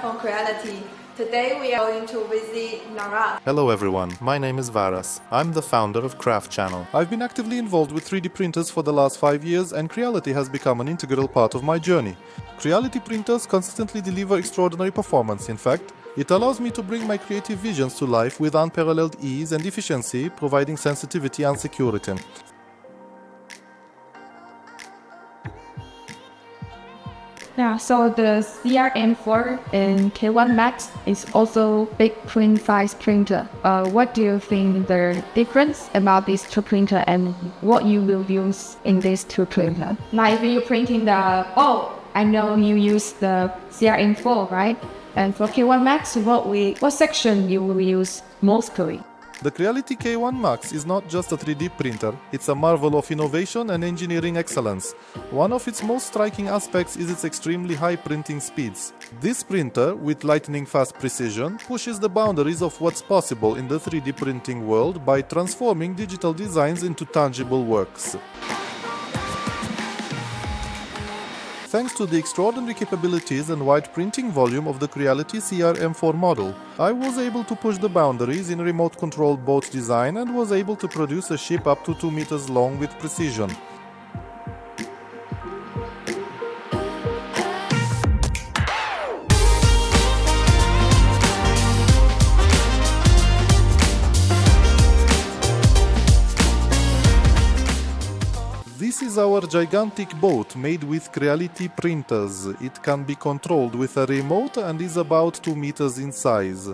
From Creality. Today we are going to visit Nara. Hello everyone, my name is Varas. I'm the founder of Craft Channel. I've been actively involved with 3D printers for the last 5 years and Creality has become an integral part of my journey. Creality printers consistently deliver extraordinary performance. In fact, it allows me to bring my creative visions to life with unparalleled ease and efficiency, providing sensitivity and security. Yeah, so the CRM4 and K1 Max is also big print size printer. What do you think the difference about these two printer and what you will use in these two printer? Like if you're printing I know you use the CRM4, right? And for K1 Max, what section you will use mostly? The Creality K1 Max is not just a 3D printer, it's a marvel of innovation and engineering excellence. One of its most striking aspects is its extremely high printing speeds. This printer, with lightning-fast precision, pushes the boundaries of what's possible in the 3D printing world by transforming digital designs into tangible works. Thanks to the extraordinary capabilities and wide printing volume of the Creality CRM4 model, I was able to push the boundaries in remote-controlled boat design and was able to produce a ship up to 2 meters long with precision. This is our gigantic boat made with Creality printers. It can be controlled with a remote and is about 2 meters in size.